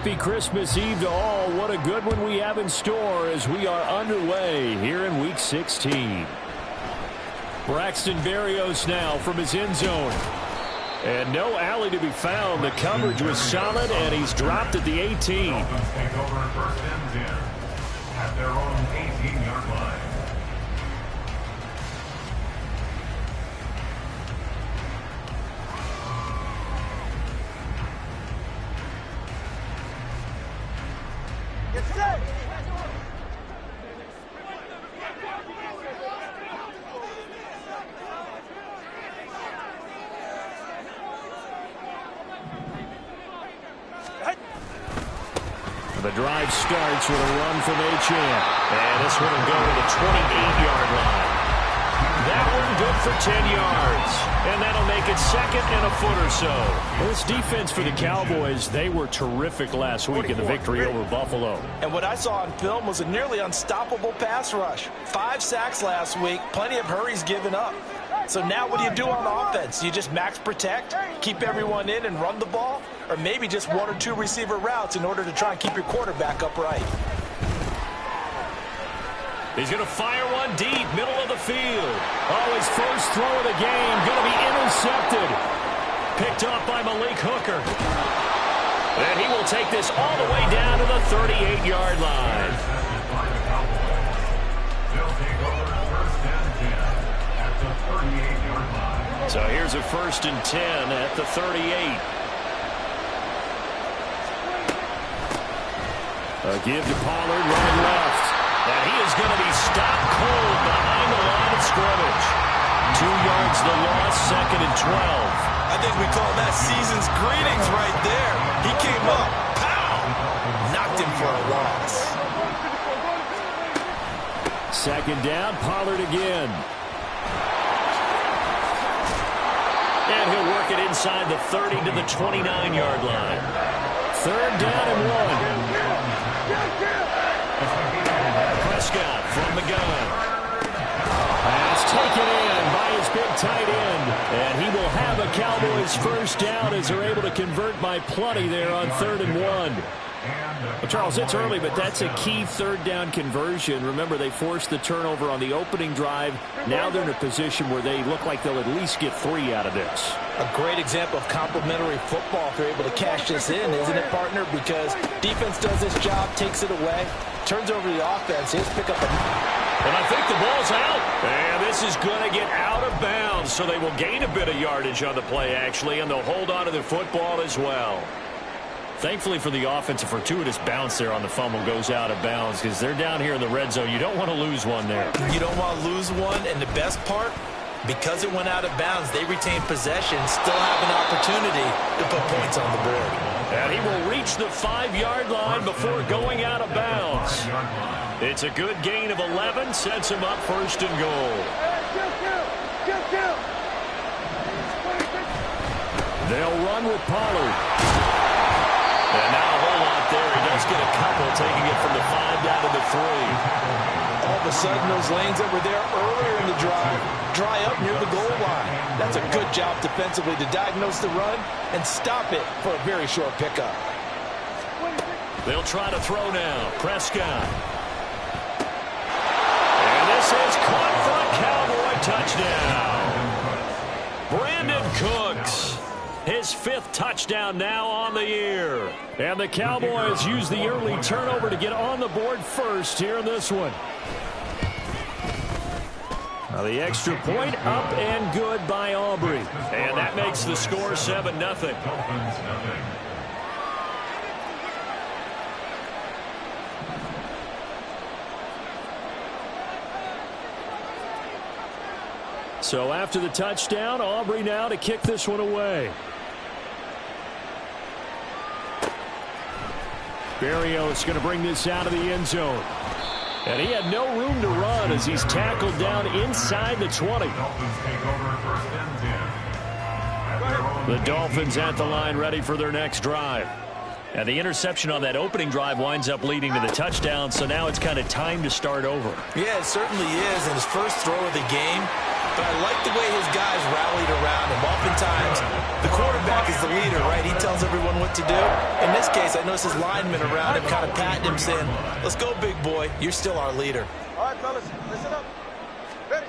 happy Christmas Eve to all. What a good one we have in store as we are underway here in Week 16. Braxton Berrios now from his end zone. And no alley to be found. The coverage was solid, and he's dropped at the 18. Dolphins take over first and 10 at their own 18-yard line. The drive starts with a run from Achane. And this one will go to the 28-yard line. That one good for 10 yards. And that'll make it second and a foot or so. Well, this defense for the Cowboys, they were terrific last week in the victory over Buffalo. And what I saw on film was a nearly unstoppable pass rush. 5 sacks last week, plenty of hurries given up. So now what do you do on offense? You just max protect, keep everyone in and run the ball, or maybe just 1 or 2 receiver routes in order to try and keep your quarterback upright. He's going to fire one deep, middle of the field. Oh, his first throw of the game going to be intercepted. Picked off by Malik Hooker. And he will take this all the way down to the 38-yard line. So here's a 1st and 10 at the 38. A give to Pollard running left. And he is going to be stopped cold behind the line of scrimmage. 2 yards the loss, 2nd and 12. I think we call that season's greetings right there. He came up, pow! Knocked him for a loss. 2nd down, Pollard again. And he'll work it inside the 30 to the 29-yard line. 3rd down and 1. Prescott from the gun. Pass taken in by his big tight end. And he will have a Cowboys first down as they're able to convert by plenty there on 3rd and 1. Well, Charles, it's early, but that's a key 3rd down conversion. Remember, they forced the turnover on the opening drive. Now they're in a position where they look like they'll at least get 3 out of this. A great example of complementary football if they're able to cash this in, isn't it, partner? Because defense does this job, takes it away, turns over the offense. Here's pick up And I think the ball's out. And this is going to get out of bounds, so they will gain a bit of yardage on the play, actually, and they'll hold on to the football as well. Thankfully for the offense, a fortuitous bounce there on the fumble goes out of bounds because they're down here in the red zone. You don't want to lose one there. You don't want to lose one, and the best part, because it went out of bounds, they retain possession, still have an opportunity to put points on the board. And he will reach the 5-yard line before going out of bounds. It's a good gain of 11, sets him up 1st and goal. They'll run with Pollard. And now a whole lot there. He does get a couple, taking it from the 5 down to the 3. All of a sudden, those lanes that were there earlier in the drive dry up near the goal line. That's a good job defensively to diagnose the run and stop it for a very short pickup. They'll try to throw now. Prescott. And this is caught for a Cowboy touchdown. Brandon Cooks. His 5th touchdown now on the year. And the Cowboys use the early turnover to get on the board first here in this one. Now the extra point up and good by Aubrey. And that makes the score 7-0. So after the touchdown, Aubrey now to kick this one away. Berrios going to bring this out of the end zone. And he had no room to run as he's tackled down inside the 20. The Dolphins at the line ready for their next drive. And the interception on that opening drive winds up leading to the touchdown, so now it's kind of time to start over. Yeah, it certainly is, and his first throw of the game. But I like the way his guys rallied around him. Oftentimes, the quarterback is the leader, right? He tells tells everyone what to do. In this case, I noticed his linemen around him kind of patting him, saying, let's go, big boy. You're still our leader. All right, fellas, listen up. Ready?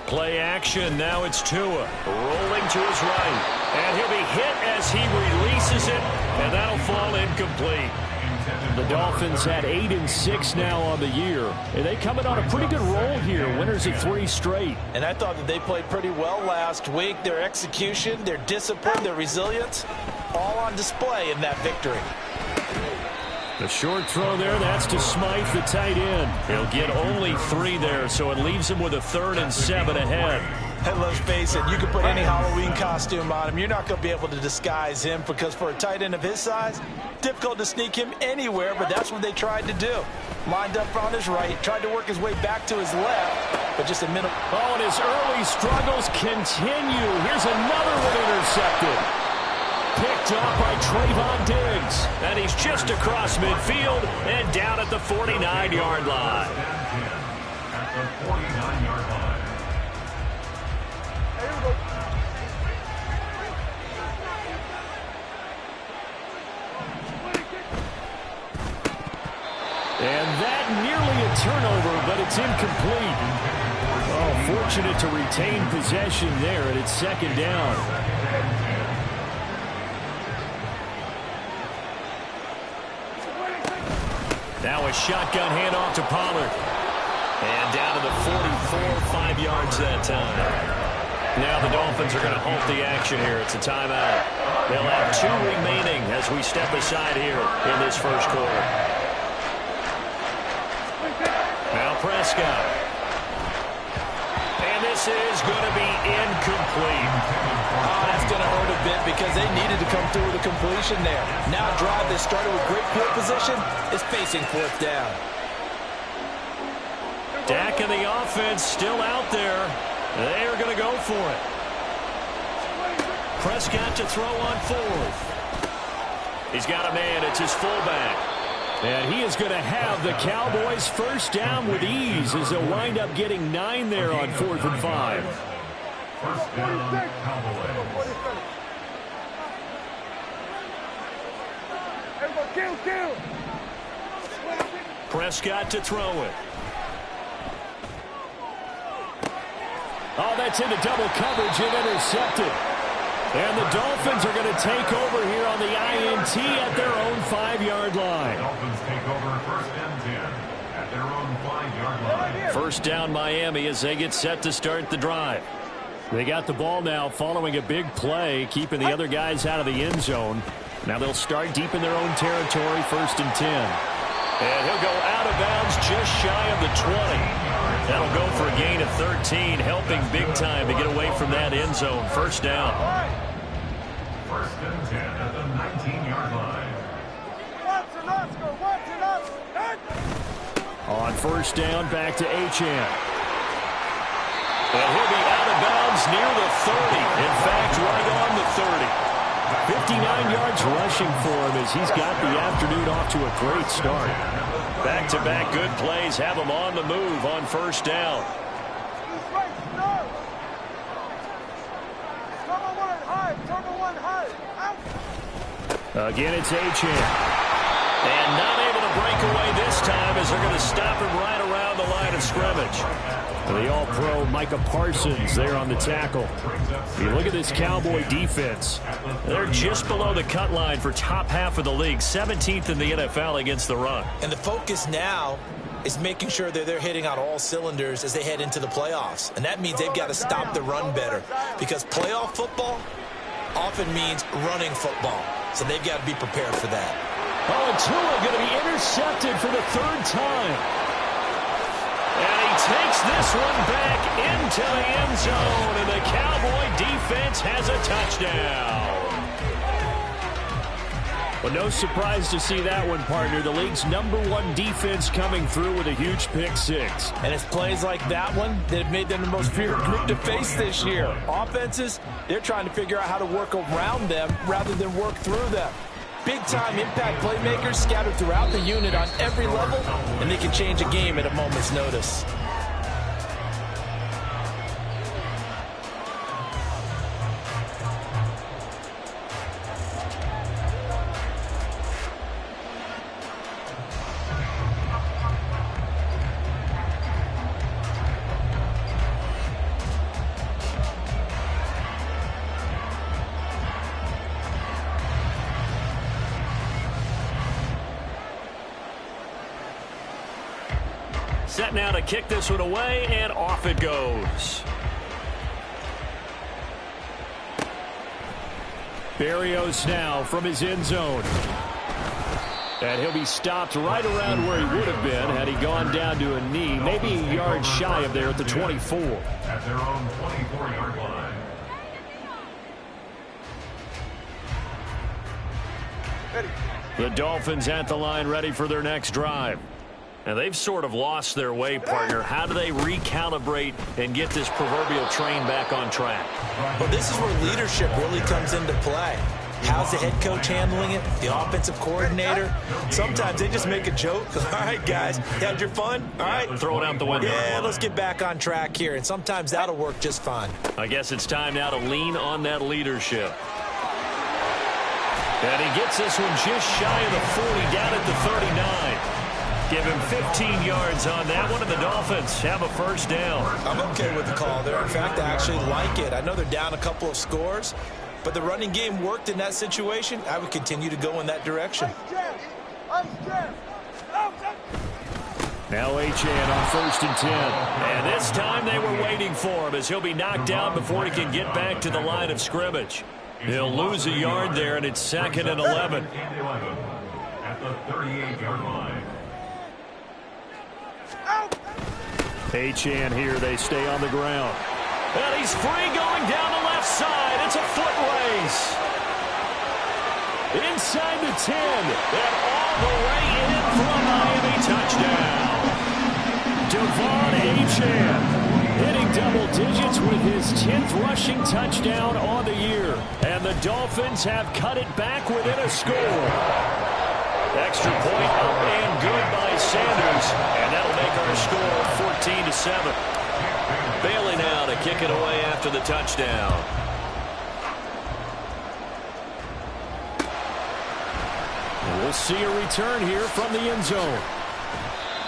Play action. Now it's Tua rolling to his right. And he'll be hit as he releases it, and that'll fall incomplete. The Dolphins had 8-6 now on the year, and they come in on a pretty good roll here, winners of 3 straight. And I thought that they played pretty well last week. Their execution, their discipline, their resilience, all on display in that victory. The short throw there, that's to Smythe, the tight end. He'll get only 3 there, so it leaves him with a 3rd and 7 ahead. And let's face it, you can put any Halloween costume on him. You're not going to be able to disguise him because for a tight end of his size, difficult to sneak him anywhere, but that's what they tried to do. Lined up on his right, tried to work his way back to his left, but just a minute. Oh, and his early struggles continue. Here's another one intercepted. Picked up by Trayvon Diggs. And he's just across midfield and down at the 49-yard line. At the 49-yard line. And that nearly a turnover, but it's incomplete. Oh, fortunate to retain possession there, and it's 2nd down. Now a shotgun handoff to Pollard. And down to the 44, 5 yards that time. Now the Dolphins are going to halt the action here. It's a timeout. They'll have 2 remaining as we step aside here in this first quarter. Now Prescott. And this is going to be incomplete. Oh, that's going to hurt a bit because they needed to come through with a completion there. Now a drive that started with great field position is facing 4th down. Dak and the offense still out there. They are going to go for it. Prescott to throw on 4th. He's got a man. It's his fullback. And he is going to have the Cowboys 1st down with ease as they'll wind up getting 9 there on 4th and 5. 1st down, Cowboys. Kill. Prescott to throw it. Oh, that's into double coverage and intercepted. And the Dolphins are going to take over here on the INT at their own 5-yard line. Dolphins take over 1st and 10 at their own 5-yard line. 1st down Miami as they get set to start the drive. They got the ball now following a big play, keeping the other guys out of the end zone. Now they'll start deep in their own territory, 1st and 10. And he'll go out of bounds just shy of the 20. That'll go for a gain of 13, helping big time to get away from that end zone. 1st down. 1st and 10 at the 19-yard line. On 1st down, back to Achane. And he'll be out of bounds near the 30. In fact, right on the 30. 59 yards rushing for him as he's got the afternoon off to a great start. Back-to-back good plays have him on the move on 1st down. Again, it's Achane. And not able to break away this time as they're going to stop him right around the line of scrimmage. The All-Pro Micah Parsons there on the tackle. You look at this Cowboy defense. They're just below the cut line for top half of the league, 17th in the NFL against the run. And the focus now is making sure that they're hitting on all cylinders as they head into the playoffs. And that means they've got to stop the run better because playoff football often means running football. So they've got to be prepared for that. Oh, and Tua going to be intercepted for the 3rd time. And he takes this one back into the end zone, and the Cowboy defense has a touchdown. Well, no surprise to see that one, partner. The league's #1 defense coming through with a huge pick 6. And it's plays like that one that have made them the most feared group to face this year. Offenses, they're trying to figure out how to work around them rather than work through them. Big-time impact playmakers scattered throughout the unit on every level, and they can change a game at a moment's notice. Set now to kick this one away, and off it goes. Berrios now from his end zone. And he'll be stopped right around where he would have been had he gone down to a knee, maybe a yard shy of there at the 24. At their own 24-yard line. The Dolphins at the line ready for their next drive. And they've sort of lost their way, partner. How do they recalibrate and get this proverbial train back on track? Well, this is where leadership really comes into play. How's the head coach handling it? The offensive coordinator? Sometimes they just make a joke. All right, guys, you had your fun? All right. Throw it out the window. Yeah, let's get back on track here. And sometimes that'll work just fine. I guess it's time now to lean on that leadership. And he gets this one just shy of the 40, down at the 39. Give him 15 yards on that one, and the Dolphins have a first down. I'm okay with the call there. In fact, I actually like it. I know they're down a couple of scores, but the running game worked in that situation. I would continue to go in that direction. Now Achane on 1st and 10. And this time they were waiting for him as he'll be knocked down before he can get back to the line of scrimmage. He'll lose a yard there, and it's 2nd and 11. At the 38-yard line. Achane here, they stay on the ground. And he's free going down the left side. It's a foot race. Inside the 10. And all the way in for a Miami touchdown. Devon Achane hitting double digits with his 10th rushing touchdown on the year. And the Dolphins have cut it back within a score. Extra point up and good by Sanders. And that'll make our score 14-7. Bailey now to kick it away after the touchdown. And we'll see a return here from the end zone.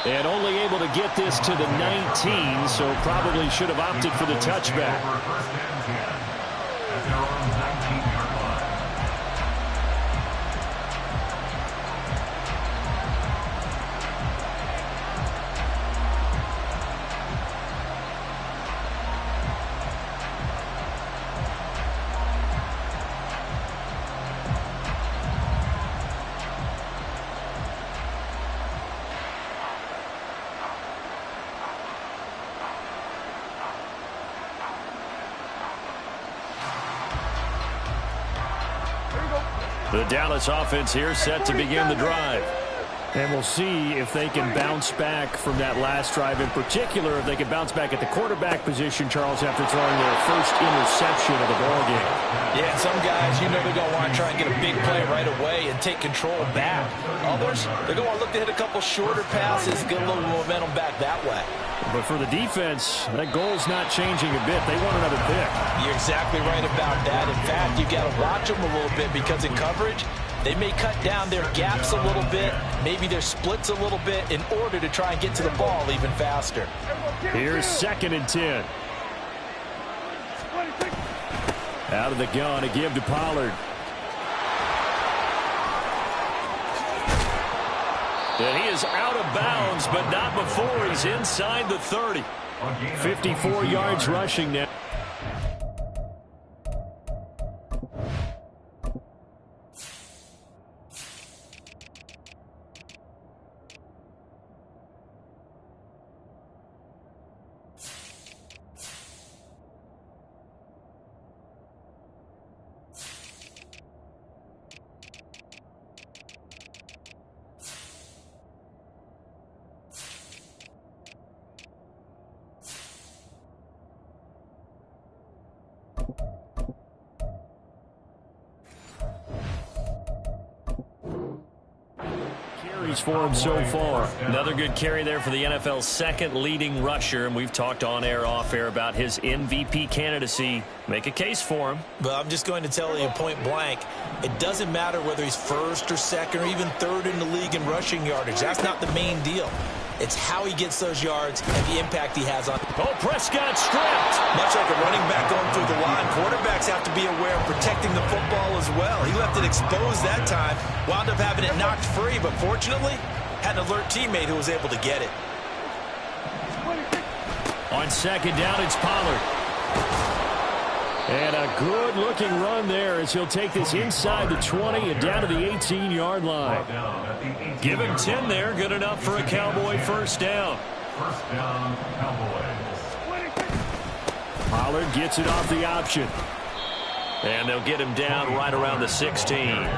And only able to get this to the 19, so probably should have opted for the touchback. At their own 19-yard line. The Dallas offense here set to begin the drive. And we'll see if they can bounce back from that last drive. In particular, if they can bounce back at the quarterback position, Charles, after throwing their first interception of the ballgame. Yeah, some guys, you know they're going to want to try and get a big play right away and take control back. Others, they're going to want to look to hit a couple shorter passes, get a little momentum back that way. But for the defense, that goal's not changing a bit. They want another pick. You're exactly right about that. In fact, you got to watch them a little bit because in coverage, they may cut down their gaps a little bit, maybe their splits a little bit in order to try and get to the ball even faster. Here's 2nd and 10. Out of the gun to give to Pollard. And he is out of bounds, but not before he's inside the 30. 54 yards rushing now. For him so far. Another good carry there for the NFL's second leading rusher, and we've talked on air, off air about his MVP candidacy. Make a case for him. But I'm just going to tell you point blank, it doesn't matter whether he's first or second or even third in the league in rushing yardage. That's not the main deal. It's how he gets those yards and the impact he has on. Oh, Prescott stripped. Much like a running back going through the line, quarterbacks have to be aware of protecting the football as well. He left it exposed that time, wound up having it knocked free, but fortunately, had an alert teammate who was able to get it. On second down, it's Pollard. And a good-looking run there as he'll take this inside the 20 and down to the 18-yard line. Give him 10 there. Good enough for a Cowboy first down. First down, Cowboys. Pollard gets it off the option. And they'll get him down right around the 16.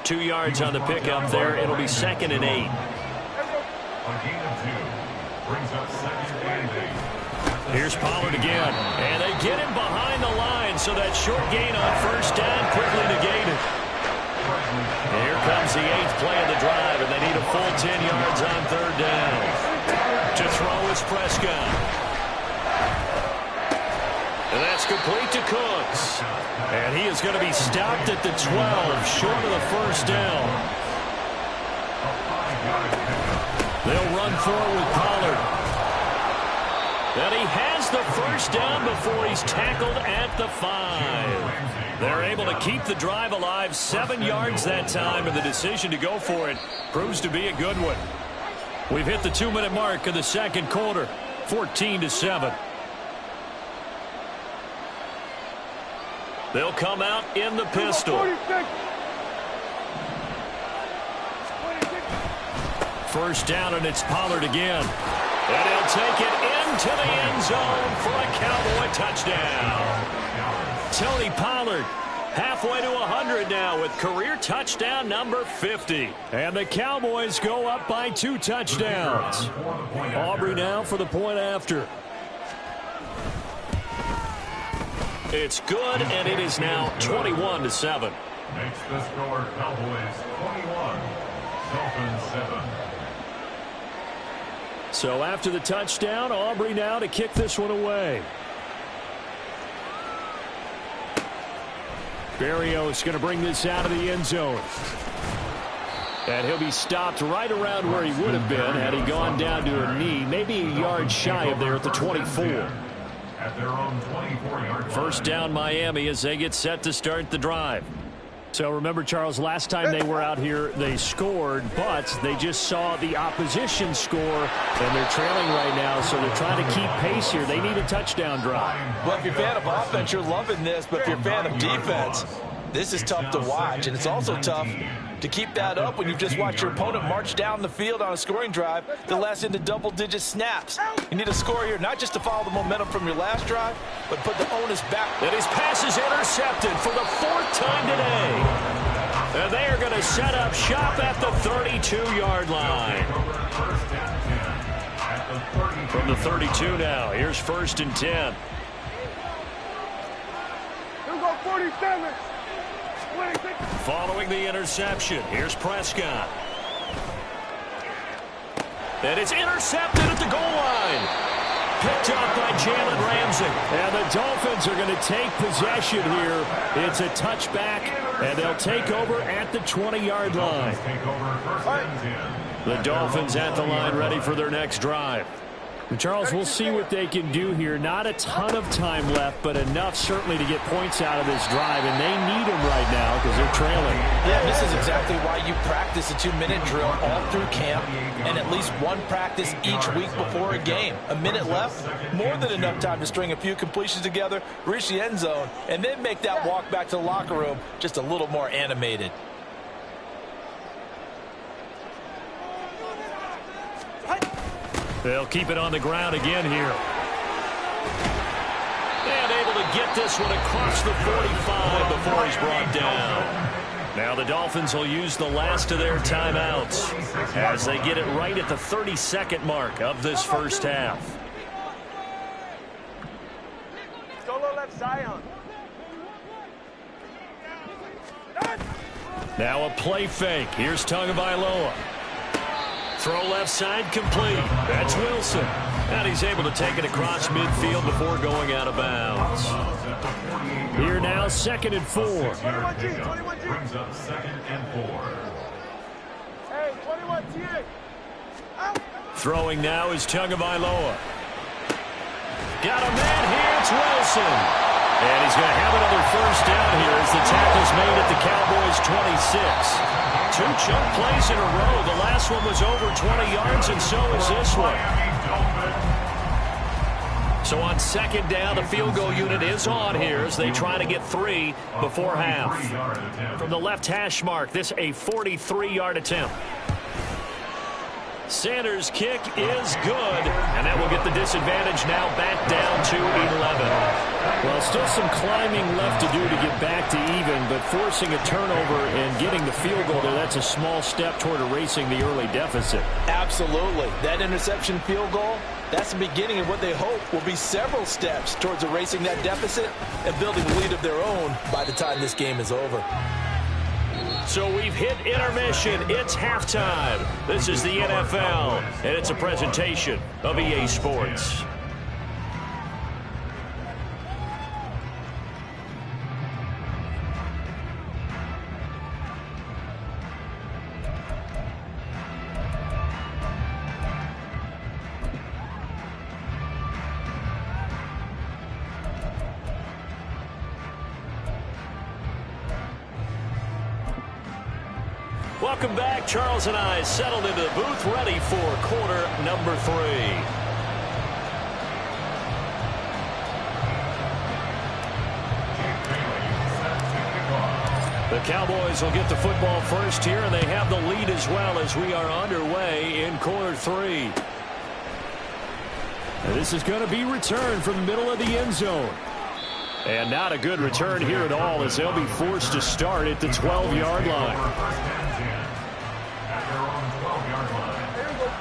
2 yards on the pickup there. It'll be 2nd and 8. A gain of 2. Brings up 2nd and 8. Here's Pollard again. And they get him behind the line, so that short gain on first down quickly negated. Here comes the 8th play of the drive, and they need a full 10 yards on third down. To throw is Prescott. And that's complete to Cooks. And he is going to be stopped at the 12, short of the first down. They'll run forward with Pollard. And he has the first down before he's tackled at the 5. They're able to keep the drive alive, 7 yards that time, and the decision to go for it proves to be a good one. We've hit the 2-minute mark of the second quarter, 14-7. They'll come out in the pistol. First down, and it's Pollard again. And he'll take it into the end zone for a Cowboy touchdown. Tony Pollard halfway to 100 now with career touchdown number 50. And the Cowboys go up by 2 touchdowns. Aubrey now for the point after. It's good, and it is now 21-7. Makes the score Cowboys 21, Dolphins 7. So after the touchdown, Aubrey now to kick this one away. Berrios going to bring this out of the end zone. And he'll be stopped right around where he would have been had he gone down to a knee, maybe a yard shy of there at the 24. At their own 24-yard line. First down Miami as they get set to start the drive. So remember, Charles, last time they were out here, they scored, but they just saw the opposition score, and they're trailing right now, so they're trying to keep pace here. They need a touchdown drive. Well, if you're a fan of offense, you're loving this, but if you're a fan of defense, this is tough to watch, and it's also tough to keep that up when you've just watched your opponent march down the field on a scoring drive that lasts into double-digit snaps. You need a score here, not just to follow the momentum from your last drive, but put the onus back. And his pass is intercepted for the 4th time today. And they are going to set up shop at the 32-yard line. From the 32 now, here's 1st and 10. Here we go, 47. Following the interception, here's Prescott. And it's intercepted at the goal line. Picked up by Jalen Ramsey. And the Dolphins are going to take possession here. It's a touchback, and they'll take over at the 20-yard line. The Dolphins at the line ready for their next drive. And Charles, we'll see what they can do here. Not a ton of time left, but enough certainly to get points out of this drive, and they need them right now because they're trailing. Yeah, this is exactly why you practice a 2-minute drill all through camp and at least one practice each week before a game. A minute left, more than enough time to string a few completions together, reach the end zone, and then make that walk back to the locker room just a little more animated. They'll keep it on the ground again here. And able to get this one across the 45 before he's brought down. Now the Dolphins will use the last of their timeouts as they get it right at the 32nd mark of this first half. Solo left Zion. Now a play fake. Here's Tagovailoa. Throw left side complete. That's Wilson. And he's able to take it across midfield before going out of bounds. Here now, 2nd and 4. 21G, 21G. Brings up 2nd and 4. Hey, 21T. Out. Throwing now is Tagovailoa. Got a man here. It's Wilson. And he's going to have another first down here as the tackle's made at the Cowboys' 26. 2 chunk plays in a row. The last one was over 20 yards, and so is this one. So on second down, the field goal unit is on here as they try to get 3 before half. From the left hash mark, this a 43-yard attempt. Sanders' kick is good, and that will get the disadvantage now back down to 11. Well, still some climbing left to do to get back to even, but forcing a turnover and getting the field goal there, that's a small step toward erasing the early deficit. Absolutely. That interception field goal, that's the beginning of what they hope will be several steps towards erasing that deficit and building a lead of their own by the time this game is over. So we've hit intermission. It's halftime. This is the NFL, and it's a presentation of EA Sports. Welcome back. Charles and I settled into the booth, ready for quarter number 3. The Cowboys will get the football first here, and they have the lead as well as we are underway in quarter 3. And this is going to be returned from the middle of the end zone. And not a good return here at all as they'll be forced to start at the 12-yard line.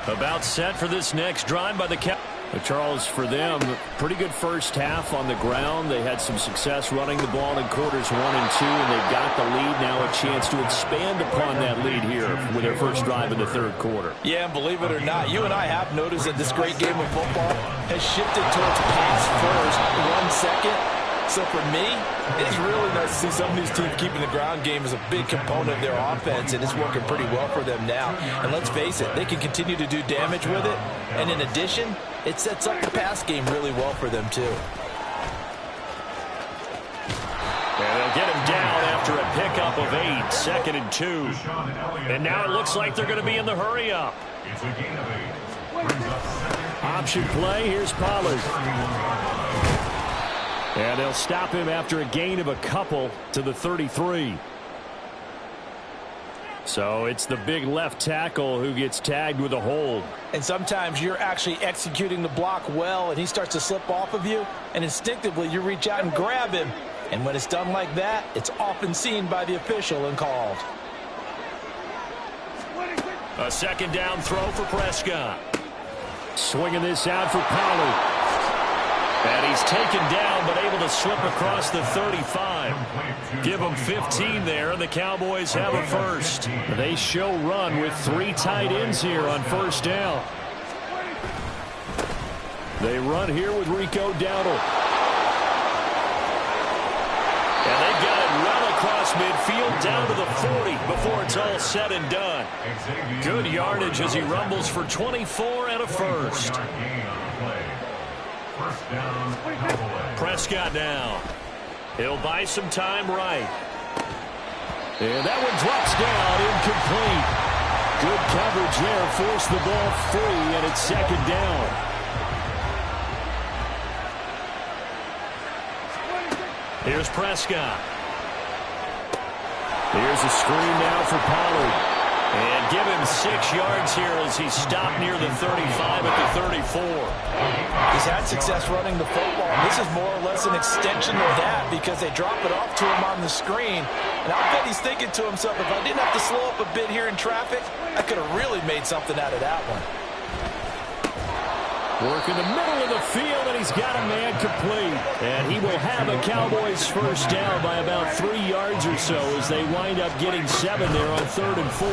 About set for this next drive by the Cowboys. Charles, for them, pretty good first half on the ground. They had some success running the ball in quarters 1 and 2, and they've got the lead now, a chance to expand upon that lead here with their first drive in the third quarter. Yeah, and believe it or not, you and I have noticed that this great game of football has shifted towards pass first, 1 second. So for me, it's really nice to see some of these teams keeping the ground game as a big component of their offense, and it's working pretty well for them now. And let's face it, they can continue to do damage with it. And in addition, it sets up the pass game really well for them, too. And they'll get him down after a pickup of 8, 2nd and 2. And now it looks like they're going to be in the hurry-up. It's a gain of 8. Option play, here's Pollard. And they'll stop him after a gain of a couple to the 33. So it's the big left tackle who gets tagged with a hold. And sometimes you're actually executing the block well, and he starts to slip off of you, and instinctively you reach out and grab him. And when it's done like that, it's often seen by the official and called. A second down throw for Prescott. Swinging this out for Pollard. And he's taken down, but able to slip across the 35. Give him 15 there, and the Cowboys have a first. They show run with 3 tight ends here on first down. They run here with Rico Dowdle. And they've got it well across midfield down to the 40 before it's all said and done. Good yardage as he rumbles for 24 and a first. Prescott now. He'll buy some time right. And that one drops down, incomplete. Good coverage there, forced the ball free, and it's second down. Here's Prescott. Here's a screen now for Pollard. And give him 6 yards here as he's stopped near the 35 at the 34. He's had success running the football. This is more or less an extension of that because they drop it off to him on the screen. And I'll bet he's thinking to himself, if I didn't have to slow up a bit here in traffic, I could have really made something out of that one. Work in the middle of the field, and he's got a man complete. And he will have a Cowboys first down by about 3 yards or so as they wind up getting 7 there on 3rd and 4.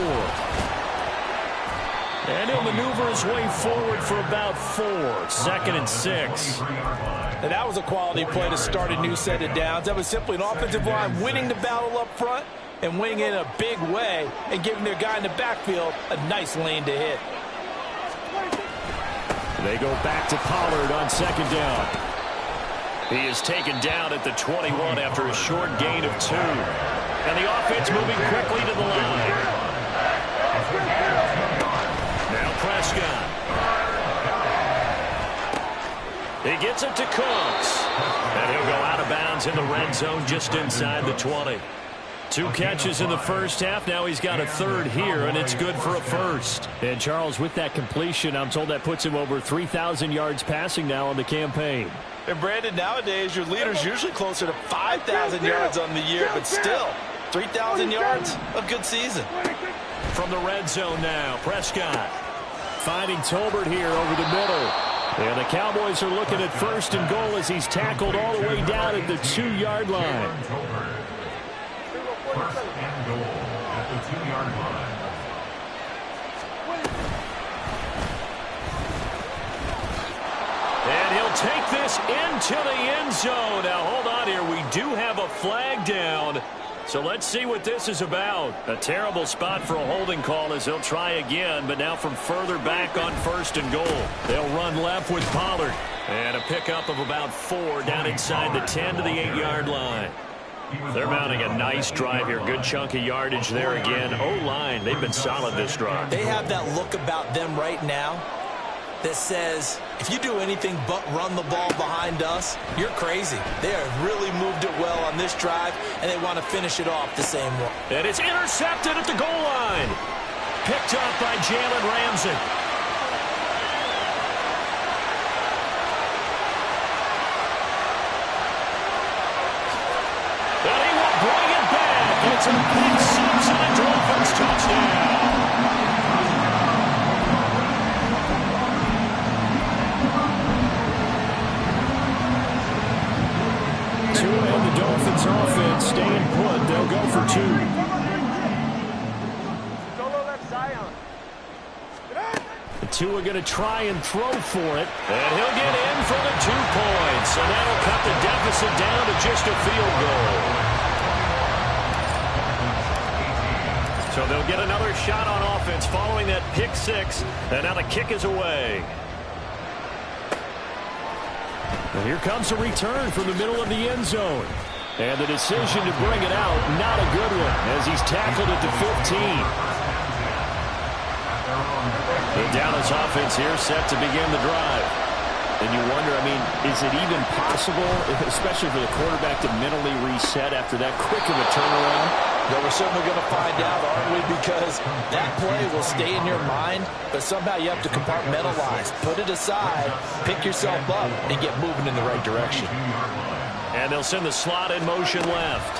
And he'll maneuver his way forward for about 4, 2nd and 6. And that was a quality play to start a new set of downs. That was simply an offensive line winning the battle up front and winning in a big way and giving their guy in the backfield a nice lane to hit. They go back to Pollard on 2nd down. He is taken down at the 21 after a short gain of 2. And the offense moving quickly to the line. Now Prescott. He he gets it to Cooks. And he'll go out of bounds in the red zone just inside the 20. 2 catches in the first half. Now he's got a third here, and it's good for a first. And, Charles, with that completion, I'm told that puts him over 3,000 yards passing now on the campaign. And, Brandon, nowadays your leader's usually closer to 5,000 yards on the year, but still, 3,000 yards, a good season. From the red zone now, Prescott finding Tolbert here over the middle. And the Cowboys are looking at 1st and goal as he's tackled all the way down at the 2-yard line. 1st and goal at the 2-yard line. And he'll take this into the end zone. Now, hold on here. We do have a flag down. So let's see what this is about. A terrible spot for a holding call as he'll try again, but now from further back on 1st and goal. They'll run left with Pollard. And a pickup of about 4 down inside the 10 to the 8-yard line. They're mounting a nice drive here. Good chunk of yardage there again. O-line, they've been solid this drive. They have that look about them right now that says, if you do anything but run the ball behind us, you're crazy. They have really moved it well on this drive, and they want to finish it off the same way. And it's intercepted at the goal line. Picked up by Jalen Ramsey. And he will bring it back. It's a big 6 and a Dolphins touchdown. And the Dolphins offense staying put. They'll go for 2. Solo left Zion. The 2 are going to try and throw for it. And he'll get in for the 2 points. And that'll cut the deficit down to just a field goal. So they'll get another shot on offense following that pick 6. And now the kick is away. And here comes a return from the middle of the end zone. And the decision to bring it out, not a good one, as he's tackled at the 15. The Dallas offense here set to begin the drive. And you wonder, I mean, is it even possible, especially for the quarterback, to mentally reset after that quick of a turnaround? Well, we're certainly going to find out, aren't we? Because that play will stay in your mind, but somehow you have to compartmentalize. Put it aside, pick yourself up, and get moving in the right direction. And they'll send the slot in motion left.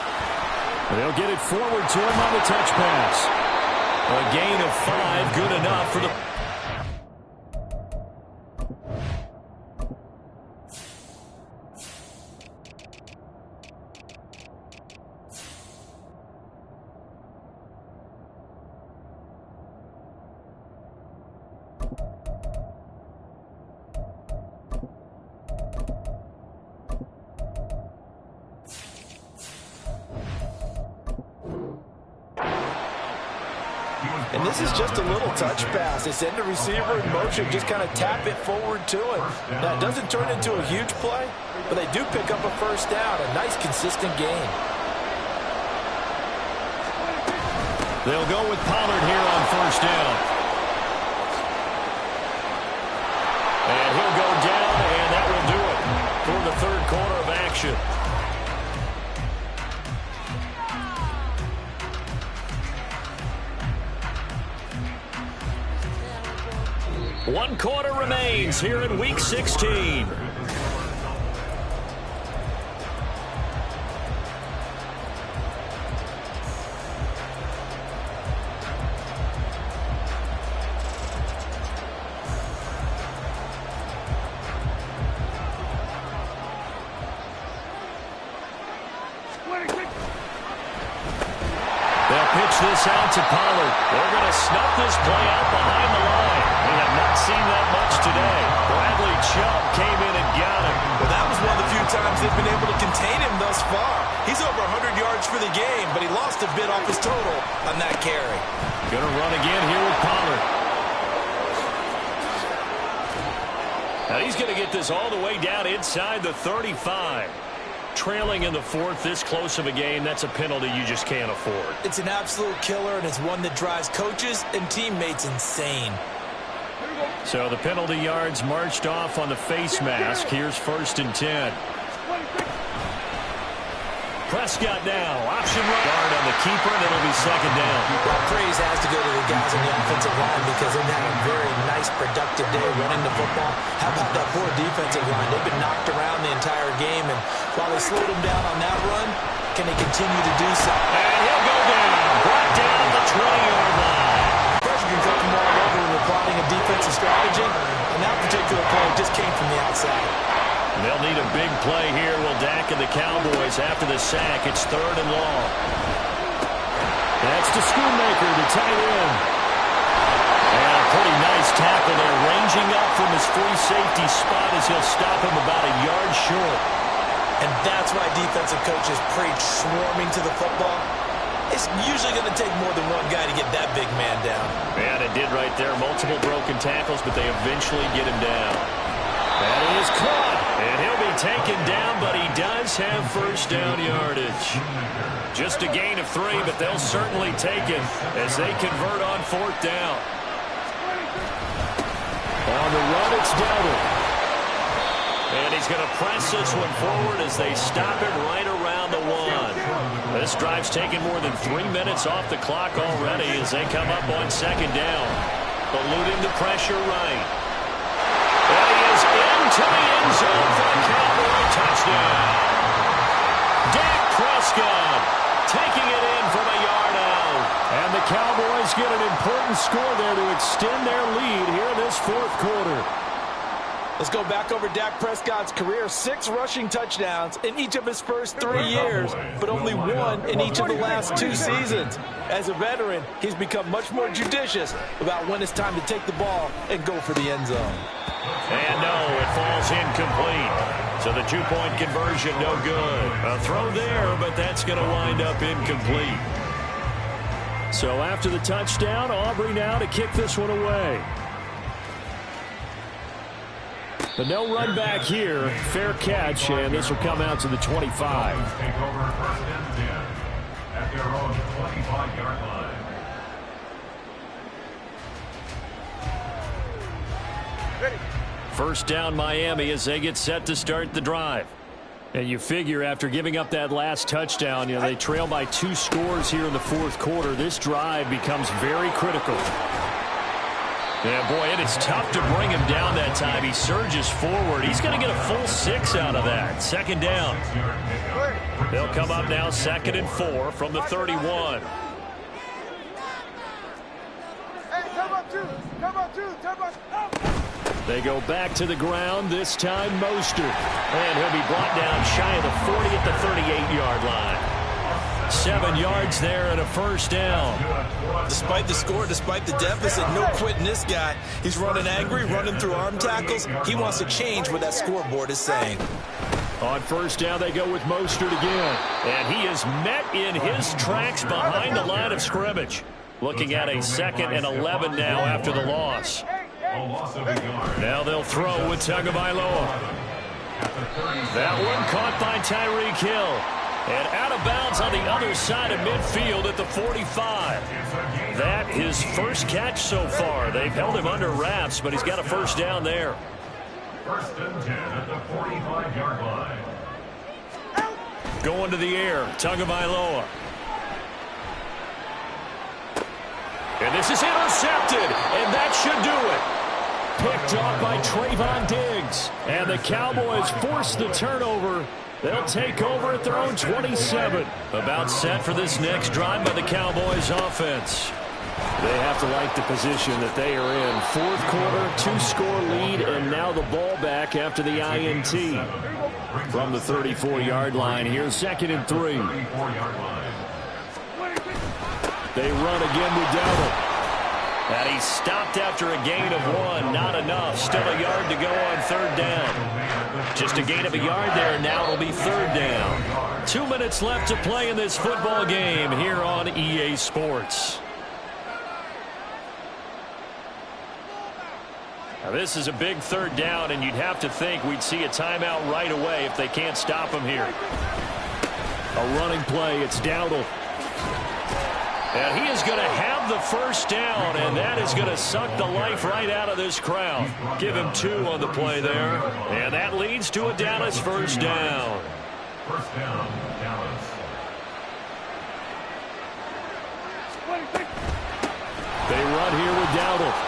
They'll get it forward to him on the touch pass. A gain of 5, good enough for the... And this is just a little touch pass. They send the receiver in motion, just kind of tap it forward to him. Now, it doesn't turn into a huge play, but they do pick up a first down. A nice, consistent gain. They'll go with Pollard here on 1st down. And he'll go down, and that will do it for the 3rd quarter of action. One quarter remains here in Week 16. They'll pitch this out to Pollard. They're going to snuff this play out behind the line. We have not seen that much today. Bradley Chubb came in and got him. Well, that was one of the few times they've been able to contain him thus far. He's over 100 yards for the game, but he lost a bit off his total on that carry. Going to run again here with Pollard. Now he's going to get this all the way down inside the 35. Trailing in the 4th, this close of a game, that's a penalty you just can't afford. It's an absolute killer, and it's one that drives coaches and teammates insane. So the penalty yards marched off on the face mask. Here's 1st and 10. Prescott now. Option right. Guard on the keeper, and it'll be 2nd down. Well, praise has to go to the guys on the offensive line because they've had a very nice, productive day running the football. How about that poor defensive line? They've been knocked around the entire game, and while they slowed them down on that run, can they continue to do so? And he'll go down. Brought down at the 20-yard line. Pressure can come from all over when they're plotting a defensive strategy, and that particular play just came from the outside. They'll need a big play here. Will Dak and the Cowboys after the sack. It's 3rd and long. That's to Schoonmaker, the tight end. And a pretty nice tackle there, ranging up from his free safety spot as he'll stop him about a yard short. And that's why defensive coaches preach swarming to the football. It's usually going to take more than one guy to get that big man down. And it did right there. Multiple broken tackles, but they eventually get him down. That is caught. And he'll be taken down, but he does have 1st down yardage. Just a gain of 3, but they'll certainly take it as they convert on 4th down. On the run, it's Dowdle. And he's going to press this one forward as they stop him right around the 1. This drive's taken more than 3 minutes off the clock already as they come up on 2nd down. Eluding the pressure right. And he is into the end zone for the Cowboy touchdown. Dak Prescott taking it in from a yard out. And the Cowboys get an important score there to extend their lead here this 4th quarter. Let's go back over Dak Prescott's career. 6 rushing touchdowns in each of his first 3 years, but only 1 in each of the last 2 seasons. As a veteran, he's become much more judicious about when it's time to take the ball and go for the end zone. And no, it falls incomplete. So the 2-point conversion, no good. A throw there, but that's going to wind up incomplete. So after the touchdown, Aubrey now to kick this one away. But no run back here. Fair catch, and this will come out to the 25. Take over 1st and 10 at their own 25-yard line. First down Miami as they get set to start the drive. And you figure after giving up that last touchdown, they trail by 2 scores here in the 4th quarter. This drive becomes very critical. Yeah, boy, it is tough to bring him down that time. He surges forward. He's going to get a full 6 out of that. 2nd down. They'll come up now 2nd and 4 from the 31. They go back to the ground, this time Mostert. And he'll be brought down shy of the 40 at the 38-yard line. 7 yards there and a 1st down. Despite the score, despite the deficit, no quitting this guy. He's running angry, running through arm tackles. He wants to change what that scoreboard is saying. On 1st down, they go with Mostert again. And he is met in his tracks behind the line of scrimmage. Looking at a 2nd and 11 now after the loss. Now they'll throw with Tagovailoa. That one caught by Tyreek Hill. And out of bounds on the other side of midfield at the 45. That his first catch so far. They've held him under wraps, but he's got a 1st down there. 1st and 10 at the 45-yard line. Going to the air, Tagovailoa. And this is intercepted, and that should do it. Picked off by Trayvon Diggs. And the Cowboys force the turnover. They'll take over at their own 27. About set for this next drive by the Cowboys offense. They have to like the position that they are in. 4th quarter, 2-score lead, and now the ball back after the INT. From the 34-yard line here, 2nd and 3. They run again with Dowdle. And he's stopped after a gain of 1. Not enough. Still a yard to go on 3rd down. Just a gain of a yard there. Now it'll be 3rd down. 2 minutes left to play in this football game here on EA Sports. Now this is a big 3rd down, and you'd have to think we'd see a timeout right away if they can't stop him here. A running play. It's Dowdle. And he is going to have the first down, and that is going to suck the life right out of this crowd. Give him 2 on the play there, and that leads to a Dallas first down. First down, Dallas. They run here with Dowdle.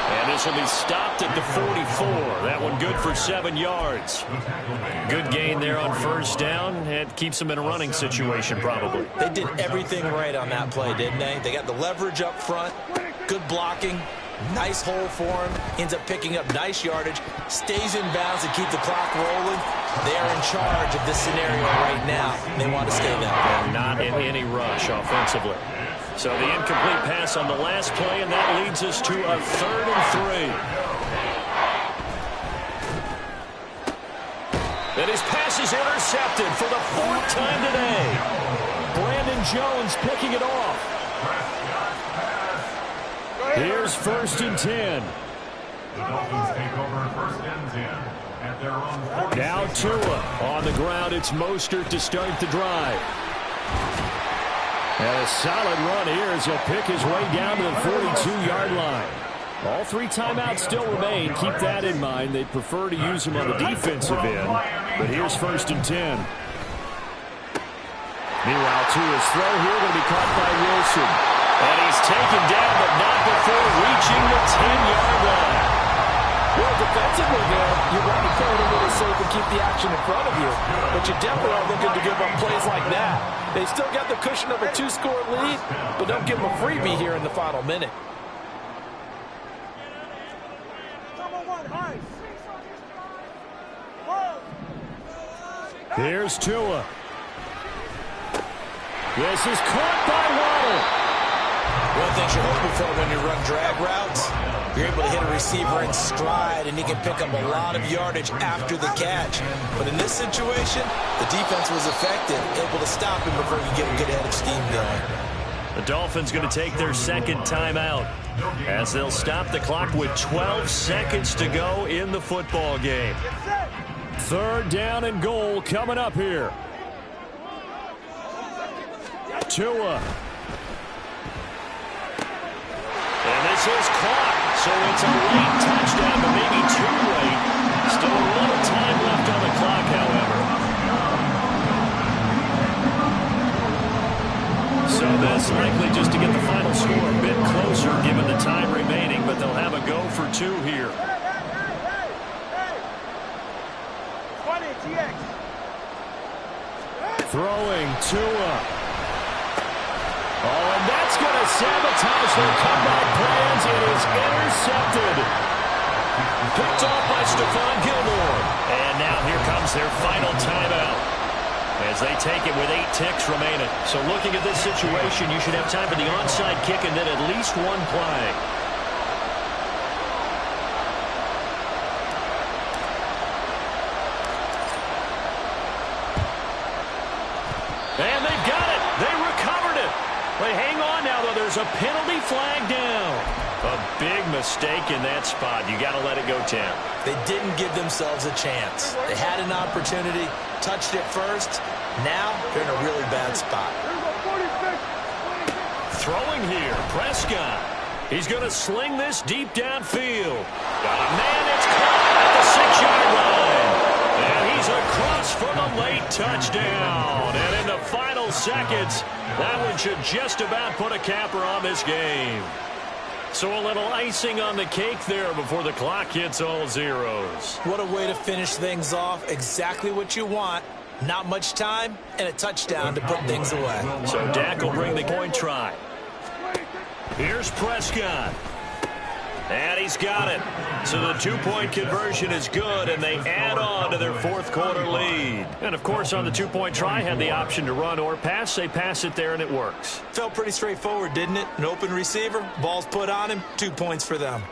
And this will be stopped at the 44. That one good for 7 yards. Good gain there on first down. It keeps them in a running situation probably. They did everything right on that play, didn't they? They got the leverage up front, good blocking, nice hole for him. Ends up picking up nice yardage, stays in bounds to keep the clock rolling. They are in charge of this scenario right now. They want to stay that way. And not in any rush offensively. So the incomplete pass on the last play, and that leads us to a 3rd and 3. And his pass is intercepted for the 4th time today. Brandon Jones picking it off. Here's 1st and 10. The Dolphins take over 1st and 10 at their own 46. Now Tua on the ground. It's Mostert to start the drive. And a solid run here as he'll pick his way down to the 42-yard line. All 3 timeouts still remain. Keep that in mind. They'd prefer to use him on the defensive end. But here's 1st and 10. Meanwhile, Tua's throw here going to be caught by Wilson. And he's taken down, but not before reaching the 10-yard line. Well, defensively there, you want to play it a little safe and keep the action in front of you. But you definitely are looking to give up plays like that. They still got the cushion of a 2-score lead, but don't give them a freebie here in the final minute. Here's Tua. This is caught by Waddle. One thing you're hoping for when you run drag routes, you're able to hit a receiver in stride, and he can pick up a lot of yardage after the catch. But in this situation, the defense was effective, able to stop him before you get a good head of steam going. The Dolphins going to take their 2nd timeout as they'll stop the clock with 12 seconds to go in the football game. 3rd down and goal coming up here. Tua. And this is caught. So it's a late touchdown, but maybe too late. Still a little time left on the clock, however. So that's likely just to get the final score a bit closer given the time remaining, but they'll have a go for 2 here. Throwing Tua. Oh, and that's going to sabotage their comeback plans. It is intercepted. Picked off by Stephon Gilmore. And now here comes their final timeout as they take it with 8 ticks remaining. So looking at this situation, you should have time for the onside kick and then at least 1 play. And they've got it. They recovered it. They hang on now, though. There's a penalty flag down. A big mistake in that spot. You got to let it go, Tim. They didn't give themselves a chance. They had an opportunity, touched it first. Now they're in a really bad spot. Throwing here, Prescott. He's going to sling this deep downfield. Got a man. It's caught at the 6-yard line. And he's across for the late touchdown. And in the final seconds, that one should just about put a capper on this game. So a little icing on the cake there before the clock hits all zeros. What a way to finish things off. Exactly what you want. Not much time and a touchdown to put things away. So Dak will bring the point try. Here's Prescott. And he's got it. So the 2-point conversion is good, and they add on to their 4th quarter lead. And, of course, on the 2-point try, had the option to run or pass. They pass it there, and it works. Felt pretty straightforward, didn't it? An open receiver, ball's put on him, 2 points for them.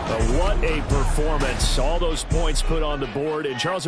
But what a performance. All those points put on the board. And Charles,